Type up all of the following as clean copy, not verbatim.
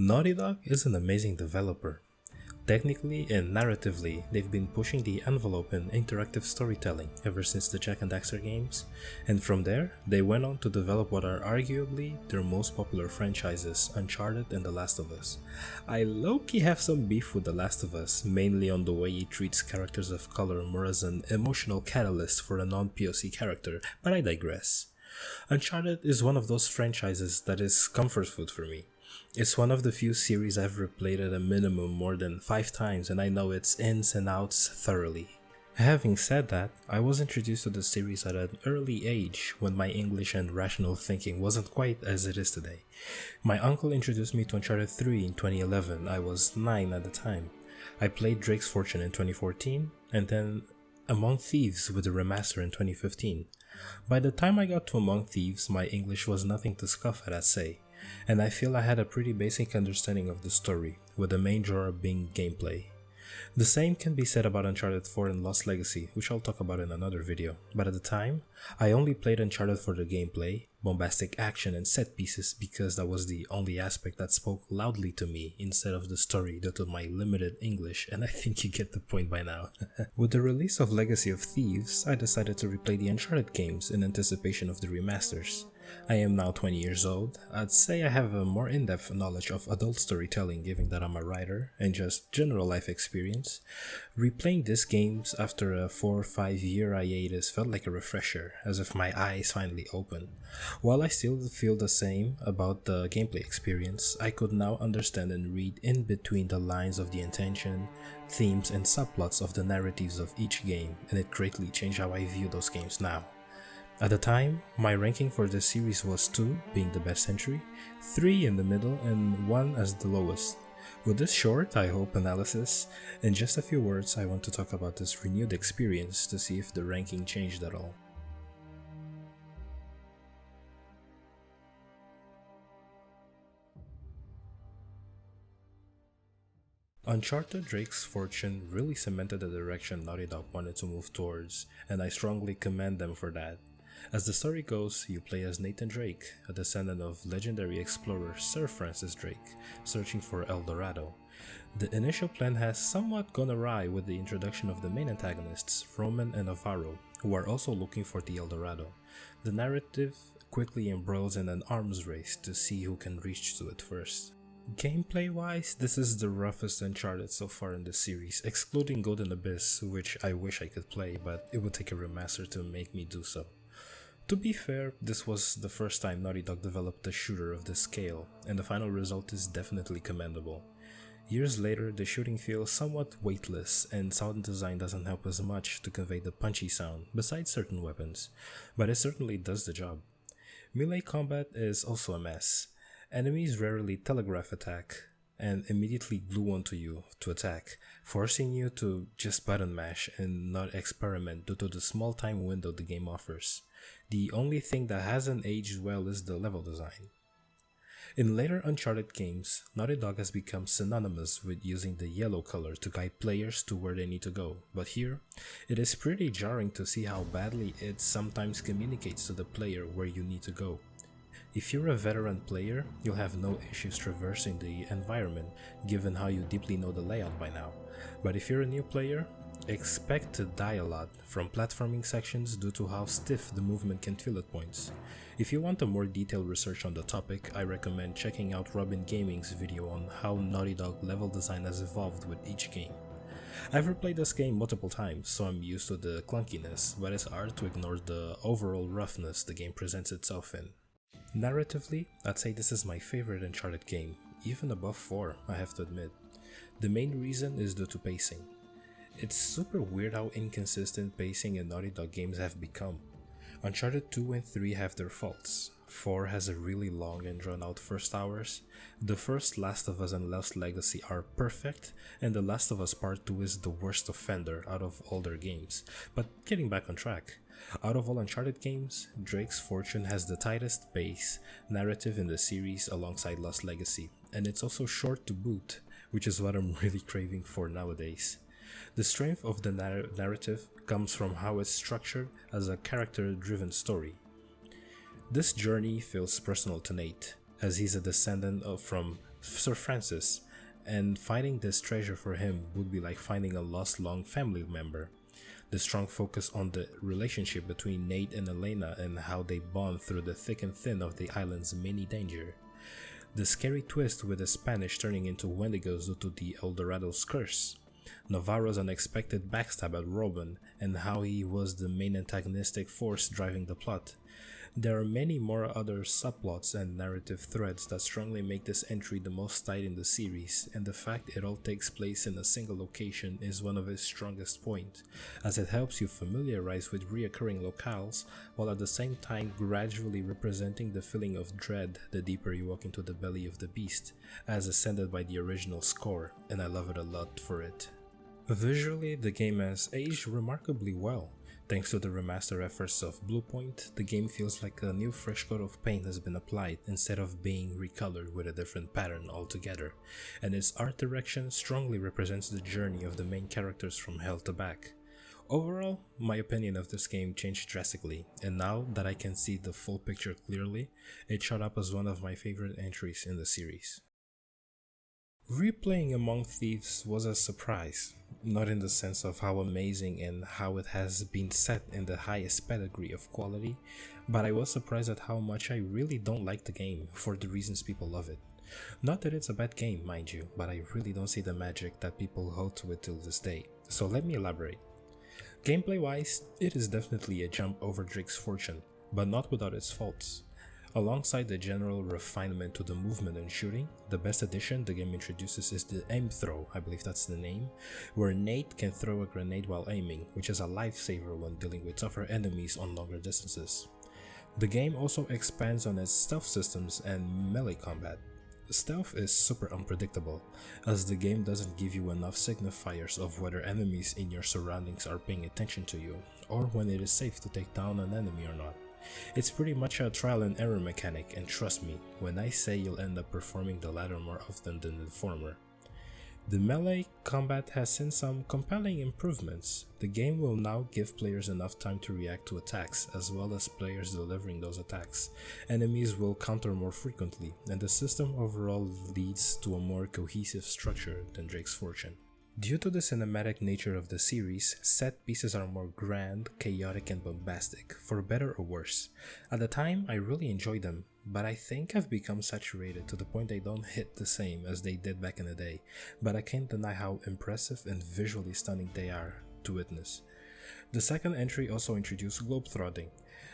Naughty Dog is an amazing developer. Technically and narratively, they've been pushing the envelope in interactive storytelling ever since the Jak and Daxter games, and from there, they went on to develop what are arguably their most popular franchises, Uncharted and The Last of Us. I low-key have some beef with The Last of Us, mainly on the way it treats characters of color more as an emotional catalyst for a non-POC character, but I digress. Uncharted is one of those franchises that is comfort food for me. It's one of the few series I've replayed at a minimum more than 5 times, and I know its ins and outs thoroughly. Having said that, I was introduced to the series at an early age when my English and rational thinking wasn't quite as it is today. My uncle introduced me to Uncharted 3 in 2011, I was 9 at the time. I played Drake's Fortune in 2014, and then Among Thieves with the remaster in 2015. By the time I got to Among Thieves, my English was nothing to scoff at, I'd say, and I feel I had a pretty basic understanding of the story, with the main draw being gameplay. The same can be said about Uncharted 4 and Lost Legacy, which I'll talk about in another video, but at the time, I only played Uncharted for the gameplay, bombastic action and set pieces because that was the only aspect that spoke loudly to me instead of the story due to my limited English, and I think you get the point by now. With the release of Legacy of Thieves, I decided to replay the Uncharted games in anticipation of the remasters. I am now 20 years old. I'd say I have a more in-depth knowledge of adult storytelling given that I'm a writer and just general life experience. Replaying these games after a 4 or 5 year hiatus felt like a refresher, as if my eyes finally opened. While I still feel the same about the gameplay experience, I could now understand and read in between the lines of the intention, themes and subplots of the narratives of each game, and it greatly changed how I view those games now. At the time, my ranking for this series was 2 being the best entry, 3 in the middle, and 1 as the lowest. With this short, I hope, analysis, in just a few words I want to talk about this renewed experience to see if the ranking changed at all. Uncharted Drake's Fortune really cemented the direction Naughty Dog wanted to move towards, and I strongly commend them for that. As the story goes, you play as Nathan Drake, a descendant of legendary explorer Sir Francis Drake, searching for El Dorado. The initial plan has somewhat gone awry with the introduction of the main antagonists, Roman and Navarro, who are also looking for the El Dorado. The narrative quickly embroils in an arms race to see who can reach to it first. Gameplay-wise, this is the roughest Uncharted so far in the series, excluding Golden Abyss, which I wish I could play, but it would take a remaster to make me do so. To be fair, this was the first time Naughty Dog developed a shooter of this scale, and the final result is definitely commendable. Years later, the shooting feels somewhat weightless, and sound design doesn't help as much to convey the punchy sound, besides certain weapons, but it certainly does the job. Melee combat is also a mess. Enemies rarely telegraph attack, and immediately glue onto you to attack, forcing you to just button mash and not experiment due to the small time window the game offers. The only thing that hasn't aged well is the level design. In later Uncharted games, Naughty Dog has become synonymous with using the yellow color to guide players to where they need to go, but here, it is pretty jarring to see how badly it sometimes communicates to the player where you need to go. If you're a veteran player, you'll have no issues traversing the environment given how you deeply know the layout by now, but if you're a new player, expect to die a lot from platforming sections due to how stiff the movement can feel at points. If you want a more detailed research on the topic, I recommend checking out Robin Gaming's video on how Naughty Dog level design has evolved with each game. I've replayed this game multiple times, so I'm used to the clunkiness, but it's hard to ignore the overall roughness the game presents itself in. Narratively, I'd say this is my favorite Uncharted game, even above 4, I have to admit. The main reason is due to pacing. It's super weird how inconsistent pacing in Naughty Dog games have become. Uncharted 2 and 3 have their faults. 4 has a really long and drawn out first hours. The first Last of Us and Lost Legacy are perfect, and The Last of Us Part 2 is the worst offender out of all their games. But getting back on track, out of all Uncharted games, Drake's Fortune has the tightest pace narrative in the series alongside Lost Legacy, and it's also short to boot, which is what I'm really craving for nowadays. The strength of the narrative comes from how it's structured as a character-driven story. This journey feels personal to Nate, as he's a descendant from Sir Francis, and finding this treasure for him would be like finding a lost long family member. The strong focus on the relationship between Nate and Elena and how they bond through the thick and thin of the island's many danger. The scary twist with the Spanish turning into Wendigos due to the El Dorado's curse. Navarro's unexpected backstab at Robin and how he was the main antagonistic force driving the plot. There are many more other subplots and narrative threads that strongly make this entry the most tight in the series, and the fact it all takes place in a single location is one of its strongest points, as it helps you familiarize with reoccurring locales while at the same time gradually representing the feeling of dread the deeper you walk into the belly of the beast, as ascended by the original score, and I love it a lot for it. Visually, the game has aged remarkably well. Thanks to the remaster efforts of Bluepoint, the game feels like a new fresh coat of paint has been applied instead of being recolored with a different pattern altogether, and its art direction strongly represents the journey of the main characters from hell to back. Overall, my opinion of this game changed drastically, and now that I can see the full picture clearly, it shot up as one of my favorite entries in the series. Replaying Among Thieves was a surprise, not in the sense of how amazing and how it has been set in the highest pedigree of quality, but I was surprised at how much I really don't like the game for the reasons people love it. Not that it's a bad game, mind you, but I really don't see the magic that people hold to it till this day, so let me elaborate. Gameplay wise, it is definitely a jump over Drake's Fortune, but not without its faults. Alongside the general refinement to the movement and shooting, the best addition the game introduces is the aim throw, I believe that's the name, where Nate can throw a grenade while aiming, which is a lifesaver when dealing with tougher enemies on longer distances. The game also expands on its stealth systems and melee combat. Stealth is super unpredictable, as the game doesn't give you enough signifiers of whether enemies in your surroundings are paying attention to you, or when it is safe to take down an enemy or not. It's pretty much a trial and error mechanic, and trust me when I say you'll end up performing the latter more often than the former. The melee combat has seen some compelling improvements. The game will now give players enough time to react to attacks, as well as players delivering those attacks. Enemies will counter more frequently, and the system overall leads to a more cohesive structure than Drake's Fortune. Due to the cinematic nature of the series, set pieces are more grand, chaotic and bombastic, for better or worse. At the time, I really enjoyed them, but I think I've become saturated to the point they don't hit the same as they did back in the day, but I can't deny how impressive and visually stunning they are to witness. The second entry also introduced globetrotting,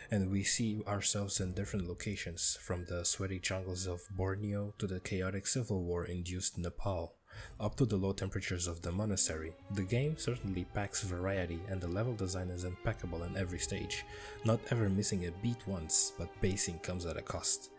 and we see ourselves in different locations, from the sweaty jungles of Borneo to the chaotic civil war-induced Nepal, up to the low temperatures of the monastery. The game certainly packs variety, and the level design is impeccable in every stage, not ever missing a beat once, but pacing comes at a cost.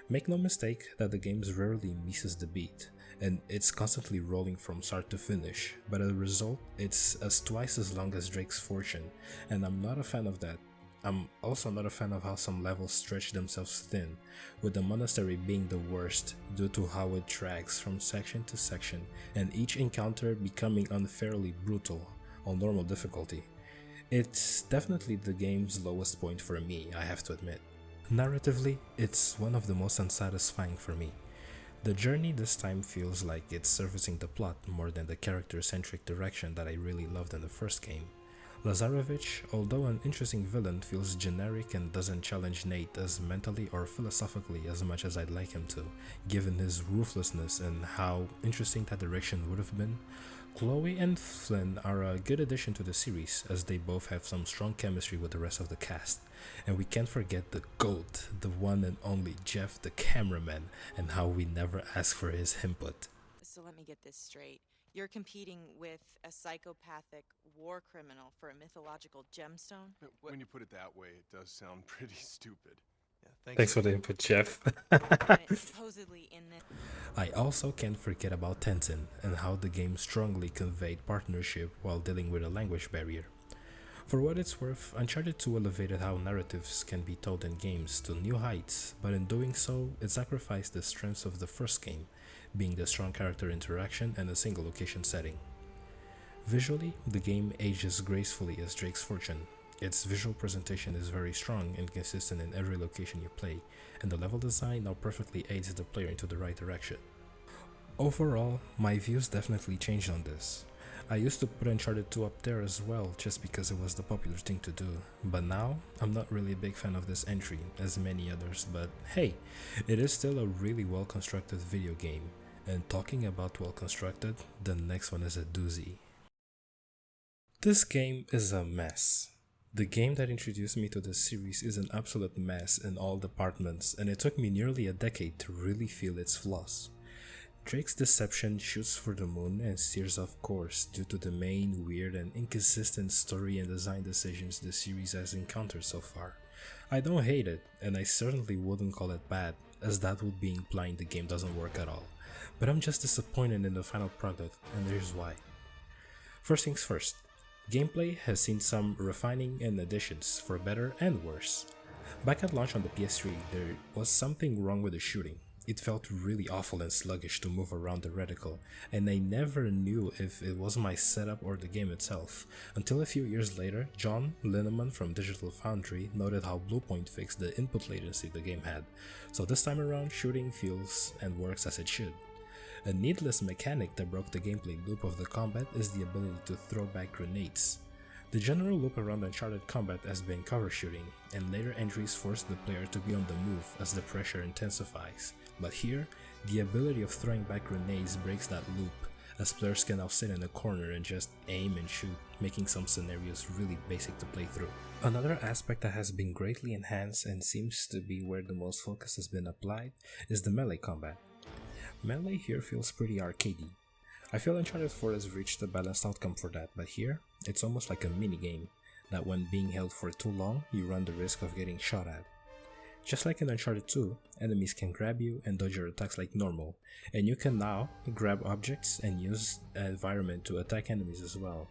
Make no mistake that the game rarely misses the beat, and it's constantly rolling from start to finish, but as a result, it's twice as long as Drake's Fortune, and I'm not a fan of that. I'm also not a fan of how some levels stretch themselves thin, with the monastery being the worst due to how it drags from section to section, and each encounter becoming unfairly brutal on normal difficulty. It's definitely the game's lowest point for me, I have to admit. Narratively, it's one of the most unsatisfying for me. The journey this time feels like it's servicing the plot more than the character-centric direction that I really loved in the first game. Lazarevich, although an interesting villain, feels generic and doesn't challenge Nate as mentally or philosophically as much as I'd like him to, given his ruthlessness and how interesting that direction would have been. Chloe and Flynn are a good addition to the series, as they both have some strong chemistry with the rest of the cast. And we can't forget the GOAT, the one and only Jeff the cameraman, and how we never ask for his input. So let me get this straight. You're competing with a psychopathic war criminal for a mythological gemstone? When you put it that way, it does sound pretty stupid. Yeah, Thanks for the input, Jeff. And it's supposedly in this. I also can't forget about Tenzin and how the game strongly conveyed partnership while dealing with a language barrier. For what it's worth, Uncharted 2 elevated how narratives can be told in games to new heights, but in doing so, it sacrificed the strengths of the first game, being the strong character interaction and a single location setting. Visually, the game ages gracefully as Drake's Fortune. Its visual presentation is very strong and consistent in every location you play, and the level design now perfectly aids the player into the right direction. Overall, my views definitely changed on this. I used to put Uncharted 2 up there as well just because it was the popular thing to do, but now I'm not really a big fan of this entry as many others, but hey, it is still a really well constructed video game, and talking about well constructed, the next one is a doozy. This game is a mess. The game that introduced me to this series is an absolute mess in all departments, and it took me nearly a decade to really feel its flaws. Drake's deception shoots for the moon and steers off course due to the main weird and inconsistent story and design decisions the series has encountered so far. I don't hate it, and I certainly wouldn't call it bad, as that would be implying the game doesn't work at all, but I'm just disappointed in the final product, and here's why. First things first, gameplay has seen some refining and additions for better and worse. Back at launch on the PS3, there was something wrong with the shooting. It felt really awful and sluggish to move around the reticle, and I never knew if it was my setup or the game itself, until a few years later, John Linneman from Digital Foundry noted how Bluepoint fixed the input latency the game had, so this time around shooting feels and works as it should. A needless mechanic that broke the gameplay loop of the combat is the ability to throw back grenades. The general loop around Uncharted combat has been cover shooting, and later entries force the player to be on the move as the pressure intensifies. But here, the ability of throwing back grenades breaks that loop, as players can now sit in a corner and just aim and shoot, making some scenarios really basic to play through. Another aspect that has been greatly enhanced and seems to be where the most focus has been applied is the melee combat. Melee here feels pretty arcadey. I feel Uncharted 4 has reached a balanced outcome for that, but here, it's almost like a minigame, that when being held for too long, you run the risk of getting shot at. Just like in Uncharted 2, enemies can grab you and dodge your attacks like normal, and you can now grab objects and use the environment to attack enemies as well.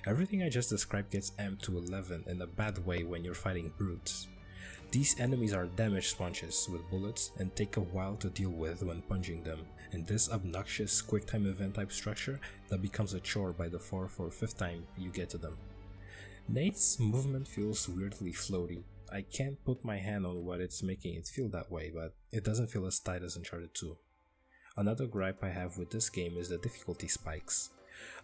Everything I just described gets amped to 11 in a bad way when you're fighting brutes. These enemies are damage sponges with bullets and take a while to deal with when punching them, and this obnoxious quick-time event type structure that becomes a chore by the 4th or 5th time you get to them. Nate's movement feels weirdly floaty. I can't put my hand on what it's making it feel that way, but it doesn't feel as tight as Uncharted 2. Another gripe I have with this game is the difficulty spikes.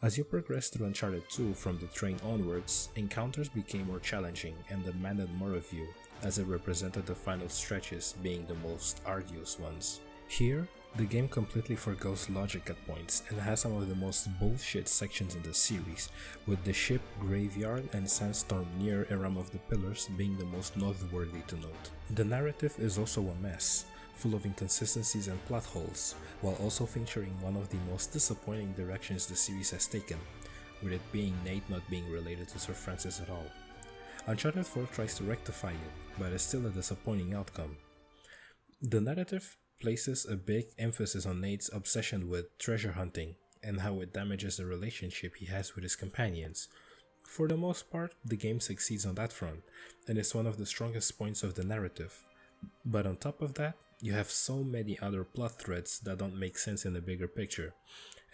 As you progress through Uncharted 2 from the train onwards, encounters became more challenging and demanded more of you, as it represented the final stretches being the most arduous ones. Here, the game completely forgoes logic at points and has some of the most bullshit sections in the series, with the ship graveyard and sandstorm near Aram of the Pillars being the most noteworthy to note. The narrative is also a mess, full of inconsistencies and plot holes, while also featuring one of the most disappointing directions the series has taken, with it being Nate not being related to Sir Francis at all. Uncharted 4 tries to rectify it, but it's still a disappointing outcome. The narrative places a big emphasis on Nate's obsession with treasure hunting and how it damages the relationship he has with his companions. For the most part, the game succeeds on that front, and is one of the strongest points of the narrative. But on top of that, you have so many other plot threads that don't make sense in the bigger picture,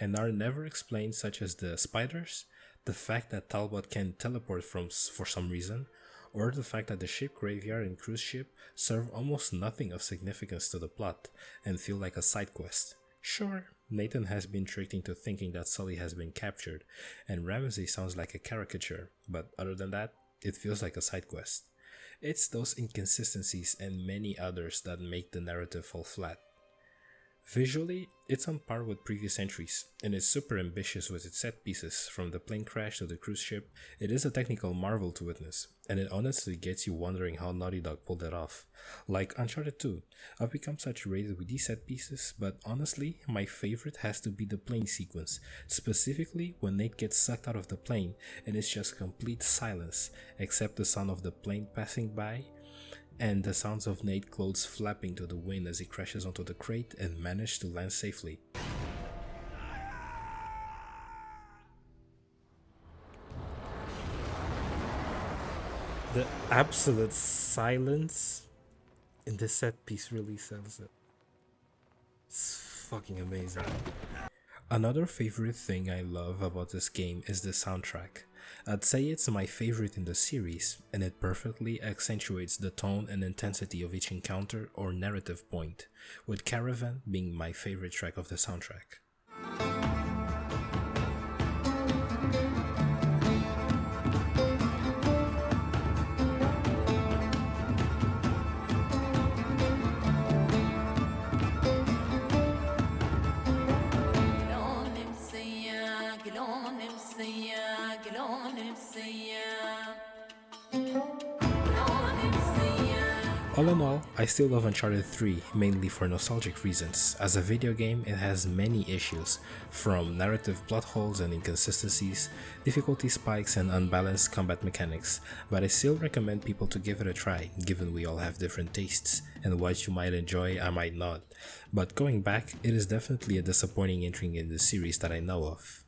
and are never explained, such as the spiders, the fact that Talbot can teleport for some reason, or the fact that the ship graveyard and cruise ship serve almost nothing of significance to the plot and feel like a side quest. Sure, Nathan has been tricked into thinking that Sully has been captured, and Ramsey sounds like a caricature, but other than that, it feels like a side quest. It's those inconsistencies and many others that make the narrative fall flat. Visually, it's on par with previous entries, and is super ambitious with its set pieces, from the plane crash to the cruise ship. It is a technical marvel to witness, and it honestly gets you wondering how Naughty Dog pulled it off. Like Uncharted 2, I've become saturated with these set pieces, but honestly, my favorite has to be the plane sequence, specifically when Nate gets sucked out of the plane and it's just complete silence, except the sound of the plane passing by and the sounds of Nate's clothes flapping to the wind as he crashes onto the crate and manages to land safely. The absolute silence in this set piece really sells it. It's fucking amazing. Another favorite thing I love about this game is the soundtrack. I'd say it's my favorite in the series, and it perfectly accentuates the tone and intensity of each encounter or narrative point, with Caravan being my favorite track of the soundtrack. All in all, I still love Uncharted 3 mainly for nostalgic reasons. As a video game, it has many issues, from narrative plot holes and inconsistencies, difficulty spikes and unbalanced combat mechanics, but I still recommend people to give it a try, given we all have different tastes, and what you might enjoy I might not. But going back, it is definitely a disappointing entry in the series that I know of.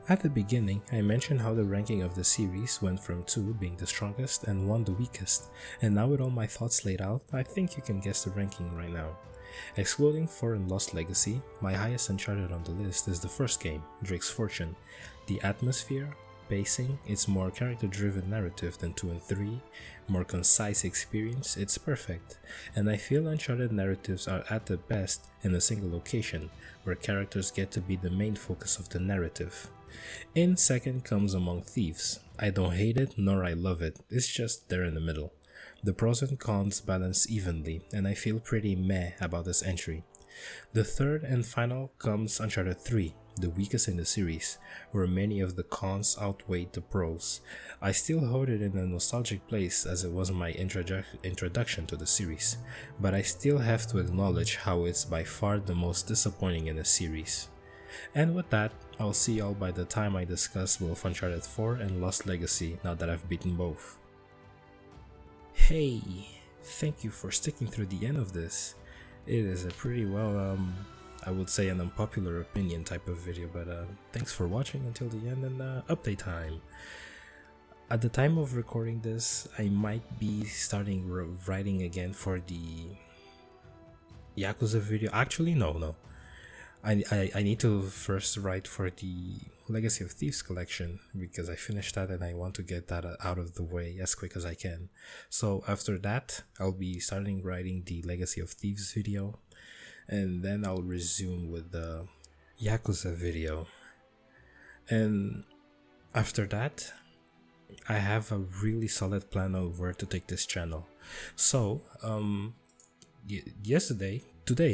At the beginning, I mentioned how the ranking of the series went from 2 being the strongest and 1 the weakest, and now with all my thoughts laid out, I think you can guess the ranking right now. Excluding 4 and Lost Legacy, my highest Uncharted on the list is the first game, Drake's Fortune. The atmosphere, pacing, its more character-driven narrative than 2 and 3, more concise experience, it's perfect, and I feel Uncharted narratives are at the best in a single location, where characters get to be the main focus of the narrative. In second comes Among Thieves. I don't hate it nor I love it, it's just there in the middle. The pros and cons balance evenly, and I feel pretty meh about this entry. The third and final comes Uncharted 3, the weakest in the series, where many of the cons outweighed the pros. I still hold it in a nostalgic place as it was my introduction to the series, but I still have to acknowledge how it's by far the most disappointing in the series. And with that, I'll see y'all by the time I discuss both Uncharted 4 and Lost Legacy now that I've beaten both. Hey, thank you for sticking through the end of this. It is a pretty I would say an unpopular opinion type of video, but thanks for watching until the end, and update time. At the time of recording this, I might be starting writing again for the Yakuza video. Actually, no. I need to first write for the Legacy of Thieves collection, because I finished that and I want to get that out of the way as quick as I can. So after that, I'll be starting writing the Legacy of Thieves video, and then I'll resume with the Yakuza video. And after that, I have a really solid plan of where to take this channel. So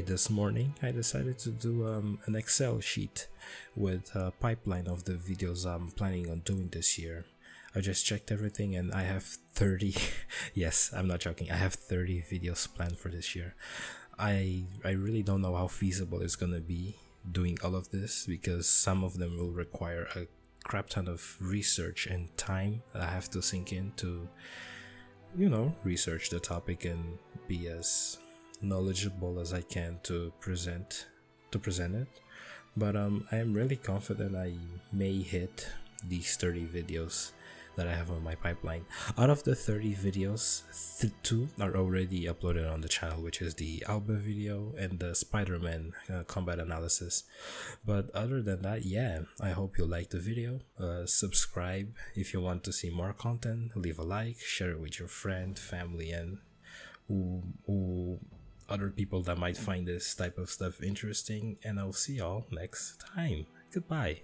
this morning, I decided to do an Excel sheet with a pipeline of the videos I'm planning on doing this year. I just checked everything and I have 30, yes, I'm not joking, I have 30 videos planned for this year. I really don't know how feasible it's gonna be doing all of this, because some of them will require a crap ton of research and time that I have to sink in to, research the topic and be as knowledgeable as I can to present it. But I am really confident I may hit these 30 videos that I have on my pipeline. Out of the 30 videos, 2 are already uploaded on the channel, which is the Alba video and the Spider-Man combat analysis. But other than that, yeah, I hope you liked the video. Subscribe if you want to see more content, leave a like, share it with your friend, family, and who other people that might find this type of stuff interesting, and I'll see y'all next time. Goodbye.